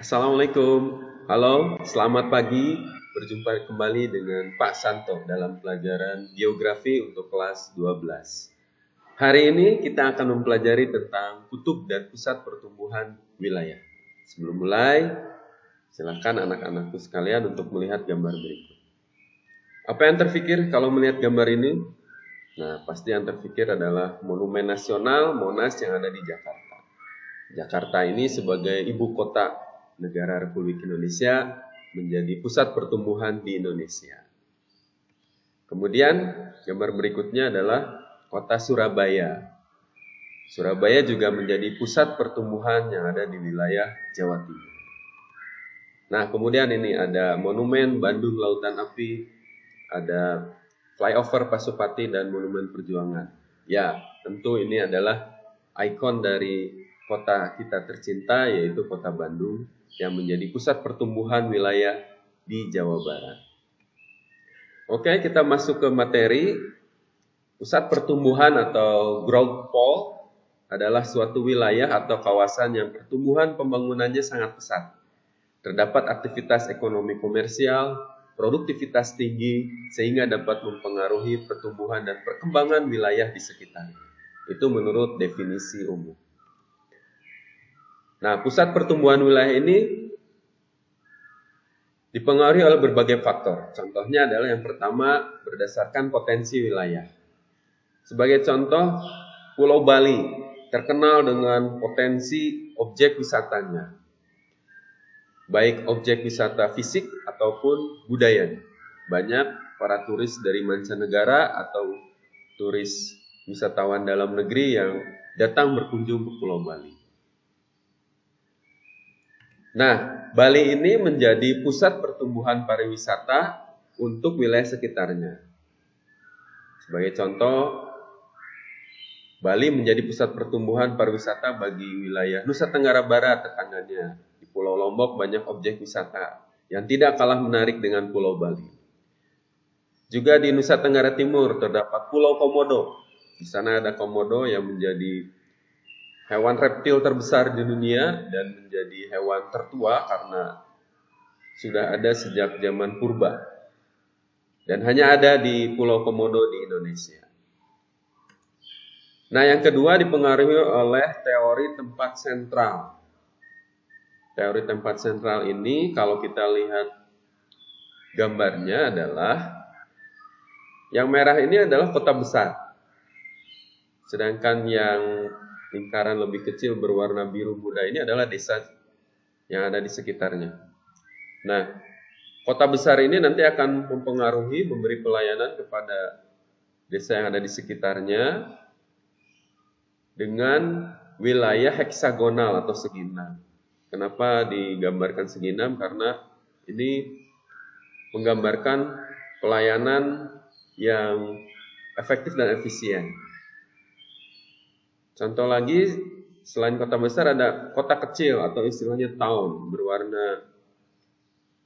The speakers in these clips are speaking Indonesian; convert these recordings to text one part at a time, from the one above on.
Assalamualaikum. Halo, selamat pagi. Berjumpa kembali dengan Pak Santo dalam pelajaran geografi untuk kelas 12. Hari ini kita akan mempelajari tentang kutub dan pusat pertumbuhan wilayah. Sebelum mulai, silakan anak-anakku sekalian untuk melihat gambar berikut. Apa yang terfikir kalau melihat gambar ini? Nah, pasti yang terfikir adalah Monumen Nasional Monas yang ada di Jakarta. Jakarta ini sebagai ibu kota negara Republik Indonesia menjadi pusat pertumbuhan di Indonesia. Kemudian gambar berikutnya adalah kota Surabaya. Surabaya juga menjadi pusat pertumbuhan yang ada di wilayah Jawa Timur. Nah, kemudian ini ada Monumen Bandung Lautan Api, ada Flyover Pasupati dan Monumen Perjuangan. Ya, tentu ini adalah ikon dari kota kita tercinta, yaitu kota Bandung, yang menjadi pusat pertumbuhan wilayah di Jawa Barat. Oke, kita masuk ke materi. Pusat pertumbuhan atau growth pole adalah suatu wilayah atau kawasan yang pertumbuhan pembangunannya sangat pesat. Terdapat aktivitas ekonomi komersial, produktivitas tinggi, sehingga dapat mempengaruhi pertumbuhan dan perkembangan wilayah di sekitarnya. Itu menurut definisi umum. Nah, pusat pertumbuhan wilayah ini dipengaruhi oleh berbagai faktor. Contohnya adalah yang pertama berdasarkan potensi wilayah. Sebagai contoh, Pulau Bali terkenal dengan potensi objek wisatanya. Baik objek wisata fisik ataupun budaya. Banyak para turis dari mancanegara atau turis wisatawan dalam negeri yang datang berkunjung ke Pulau Bali. Nah, Bali ini menjadi pusat pertumbuhan pariwisata untuk wilayah sekitarnya. Sebagai contoh, Bali menjadi pusat pertumbuhan pariwisata bagi wilayah Nusa Tenggara Barat tetangganya. Di Pulau Lombok banyak objek wisata yang tidak kalah menarik dengan Pulau Bali. Juga di Nusa Tenggara Timur terdapat Pulau Komodo. Di sana ada komodo yang menjadi hewan reptil terbesar di dunia dan menjadi hewan tertua karena sudah ada sejak zaman purba. Dan hanya ada di Pulau Komodo di Indonesia. Nah, yang kedua dipengaruhi oleh teori tempat sentral. Teori tempat sentral ini kalau kita lihat gambarnya adalah yang merah ini adalah kota besar. Sedangkan yang lingkaran lebih kecil berwarna biru muda ini adalah desa yang ada di sekitarnya. Nah, kota besar ini nanti akan mempengaruhi, memberi pelayanan kepada desa yang ada di sekitarnya dengan wilayah heksagonal atau segi enam. Kenapa digambarkan segi enam? Karena ini menggambarkan pelayanan yang efektif dan efisien. Contoh lagi, selain kota besar ada kota kecil atau istilahnya town berwarna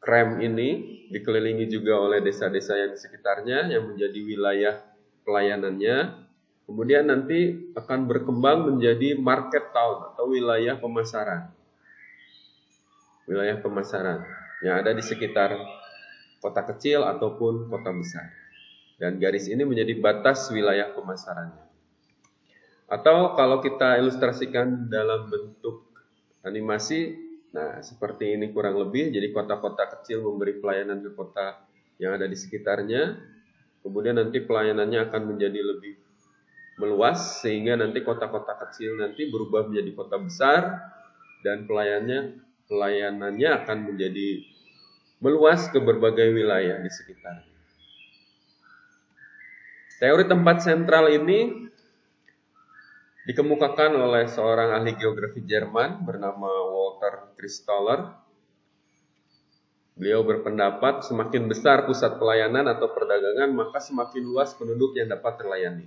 krem ini dikelilingi juga oleh desa-desa yang di sekitarnya yang menjadi wilayah pelayanannya. Kemudian nanti akan berkembang menjadi market town atau wilayah pemasaran. Wilayah pemasaran yang ada di sekitar kota kecil ataupun kota besar. Dan garis ini menjadi batas wilayah pemasarannya. Atau kalau kita ilustrasikan dalam bentuk animasi, nah seperti ini kurang lebih, jadi kota-kota kecil memberi pelayanan ke kota yang ada di sekitarnya, kemudian nanti pelayanannya akan menjadi lebih meluas, sehingga nanti kota-kota kecil nanti berubah menjadi kota besar, dan pelayanannya akan menjadi meluas ke berbagai wilayah di sekitarnya. Teori tempat sentral ini dikemukakan oleh seorang ahli geografi Jerman bernama Walter Christoller. Beliau berpendapat semakin besar pusat pelayanan atau perdagangan, maka semakin luas penduduk yang dapat terlayani.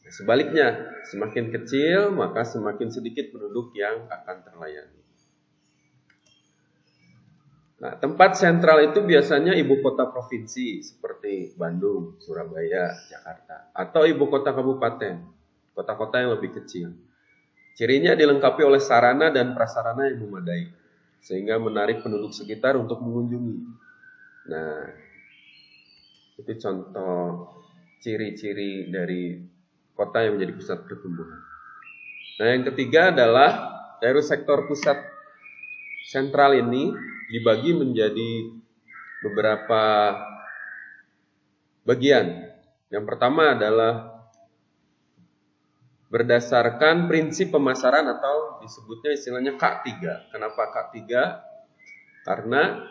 Sebaliknya, semakin kecil, maka semakin sedikit penduduk yang akan terlayani. Nah, tempat sentral itu biasanya ibu kota provinsi seperti Bandung, Surabaya, Jakarta, atau ibu kota kabupaten. Kota-kota yang lebih kecil. Cirinya dilengkapi oleh sarana dan prasarana yang memadai. sehingga menarik penduduk sekitar untuk mengunjungi. Nah, itu contoh ciri-ciri dari kota yang menjadi pusat pertumbuhan. Nah, yang ketiga adalah dari sektor pusat sentral ini dibagi menjadi beberapa bagian. Yang pertama adalah berdasarkan prinsip pemasaran atau disebutnya istilahnya K3. Kenapa K3? Karena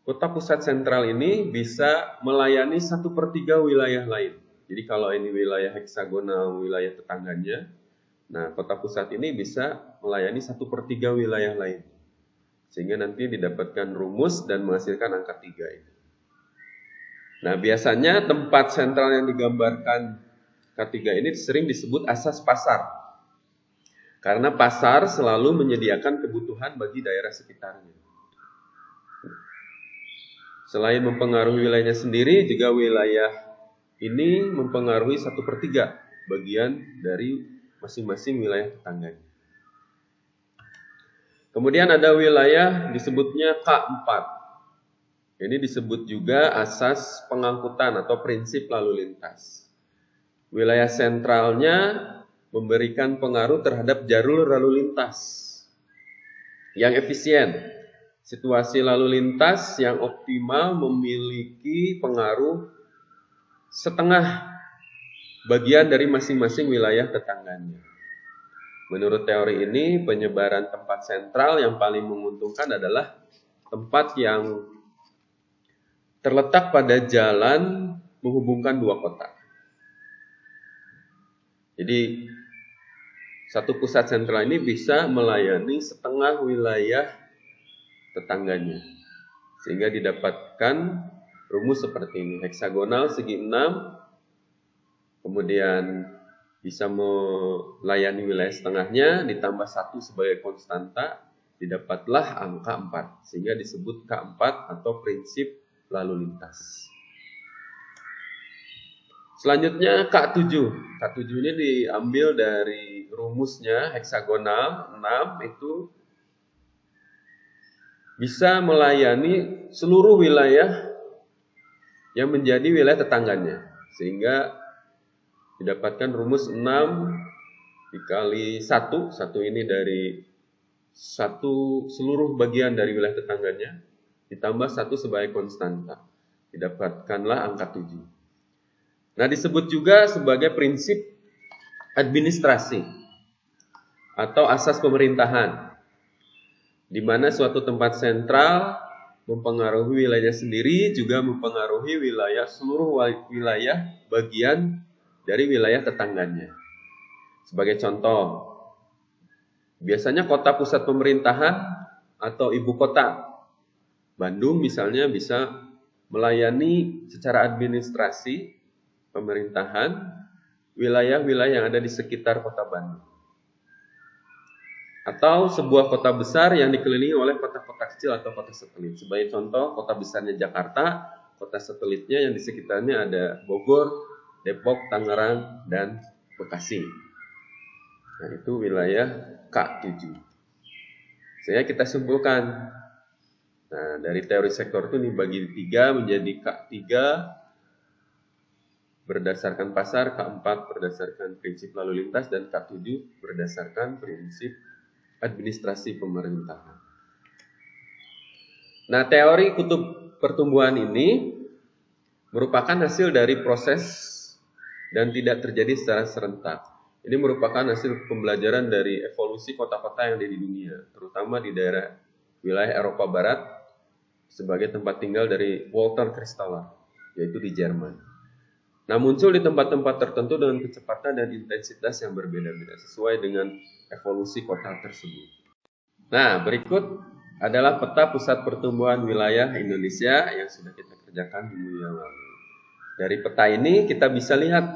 kota pusat sentral ini bisa melayani 1/3 wilayah lain. Jadi kalau ini wilayah heksagonal, wilayah tetangganya, nah kota pusat ini bisa melayani 1/3 wilayah lain. Sehingga nanti didapatkan rumus dan menghasilkan angka 3 ini. Nah, biasanya tempat sentral yang digambarkan K3 ini sering disebut asas pasar. Karena pasar selalu menyediakan kebutuhan bagi daerah sekitarnya. Selain mempengaruhi wilayahnya sendiri, juga wilayah ini mempengaruhi 1/3 bagian dari masing-masing wilayah tetangganya. Kemudian ada wilayah disebutnya K4. Ini disebut juga asas pengangkutan atau prinsip lalu lintas. Wilayah sentralnya memberikan pengaruh terhadap jalur lalu lintas yang efisien. Situasi lalu lintas yang optimal memiliki pengaruh setengah bagian dari masing-masing wilayah tetangganya. Menurut teori ini, penyebaran tempat sentral yang paling menguntungkan adalah tempat yang terletak pada jalan menghubungkan dua kota. Jadi, satu pusat sentral ini bisa melayani setengah wilayah tetangganya. Sehingga didapatkan rumus seperti ini. Heksagonal segi 6, kemudian bisa melayani wilayah setengahnya, ditambah 1 sebagai konstanta, didapatlah angka 4. Sehingga disebut K4 atau prinsip lalu lintas. Selanjutnya K7. K7 ini diambil dari rumusnya heksagonal 6 itu bisa melayani seluruh wilayah yang menjadi wilayah tetangganya. Sehingga didapatkan rumus 6 dikali 1. 1 ini dari seluruh bagian dari wilayah tetangganya. Ditambah 1 sebagai konstanta. Didapatkanlah angka 7. Nah, disebut juga sebagai prinsip administrasi atau asas pemerintahan, di mana suatu tempat sentral mempengaruhi wilayahnya sendiri, juga mempengaruhi seluruh wilayah bagian dari wilayah tetangganya. Sebagai contoh, biasanya kota pusat pemerintahan atau ibu kota Bandung misalnya bisa melayani secara administrasi pemerintahan wilayah-wilayah yang ada di sekitar kota Bandung. Atau sebuah kota besar yang dikelilingi oleh kota-kota kecil atau kota satelit. Sebagai contoh, kota besarnya Jakarta, kota satelitnya yang di sekitarnya ada Bogor, Depok, Tangerang, dan Bekasi. Nah, itu wilayah K7. Sehingga kita simpulkan, nah, dari teori sektor itu dibagi 3 menjadi K3 berdasarkan pasar, K4 berdasarkan prinsip lalu lintas, dan K7 berdasarkan prinsip administrasi pemerintahan. Nah, teori kutub pertumbuhan ini merupakan hasil dari proses dan tidak terjadi secara serentak. Ini merupakan hasil pembelajaran dari evolusi kota-kota yang ada di dunia, terutama di daerah wilayah Eropa Barat, sebagai tempat tinggal dari Walter Christaller, yaitu di Jerman. Nah, muncul di tempat-tempat tertentu dengan kecepatan dan intensitas yang berbeda-beda sesuai dengan evolusi kota tersebut. Nah, berikut adalah peta pusat pertumbuhan wilayah Indonesia yang sudah kita kerjakan di minggu yang lalu. Dari peta ini kita bisa lihat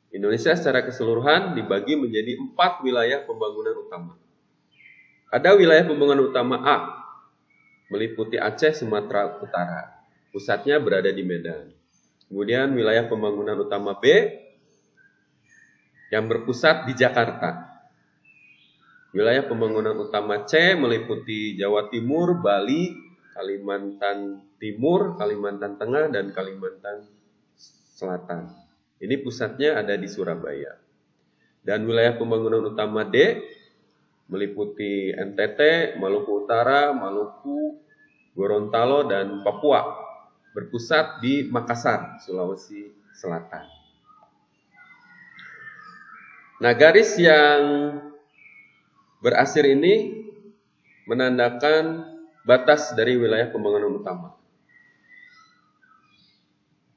Indonesia secara keseluruhan dibagi menjadi 4 wilayah pembangunan utama. Ada wilayah pembangunan utama A, meliputi Aceh, Sumatera Utara. Pusatnya berada di Medan. Kemudian wilayah pembangunan utama B yang berpusat di Jakarta. Wilayah pembangunan utama C meliputi Jawa Timur, Bali, Kalimantan Timur, Kalimantan Tengah, dan Kalimantan Selatan. Ini pusatnya ada di Surabaya. Dan wilayah pembangunan utama D meliputi NTT, Maluku Utara, Maluku, Gorontalo, dan Papua. Berpusat di Makassar, Sulawesi Selatan. Nah, garis yang berasir ini menandakan batas dari wilayah pembangunan utama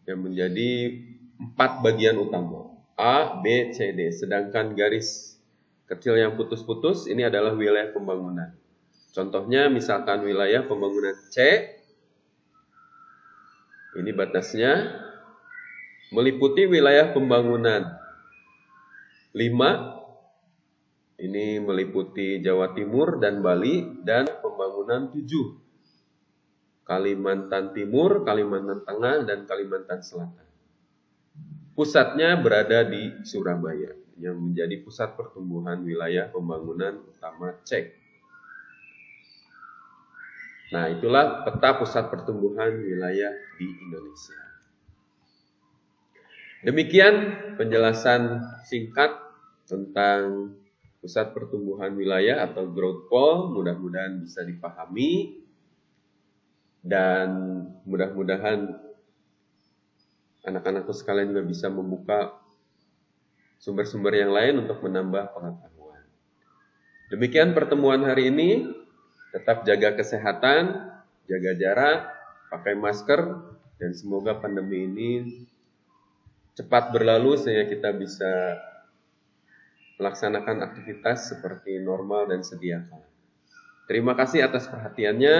yang menjadi 4 bagian utama, A, B, C, D. Sedangkan garis kecil yang putus-putus ini adalah wilayah pembangunan. Contohnya misalkan wilayah pembangunan C, ini batasnya meliputi wilayah pembangunan 5, ini meliputi Jawa Timur dan Bali, dan pembangunan 7, Kalimantan Timur, Kalimantan Tengah, dan Kalimantan Selatan. Pusatnya berada di Surabaya, yang menjadi pusat pertumbuhan wilayah pembangunan utama C. Nah, itulah peta pusat pertumbuhan wilayah di Indonesia. Demikian penjelasan singkat tentang pusat pertumbuhan wilayah atau growth pole. Mudah-mudahan bisa dipahami dan mudah-mudahan anak-anakku sekalian juga bisa membuka sumber-sumber yang lain untuk menambah pengetahuan. Demikian pertemuan hari ini. Tetap jaga kesehatan, jaga jarak, pakai masker, dan semoga pandemi ini cepat berlalu sehingga kita bisa melaksanakan aktivitas seperti normal dan sedia kala. Terima kasih atas perhatiannya.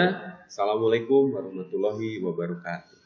Assalamualaikum warahmatullahi wabarakatuh.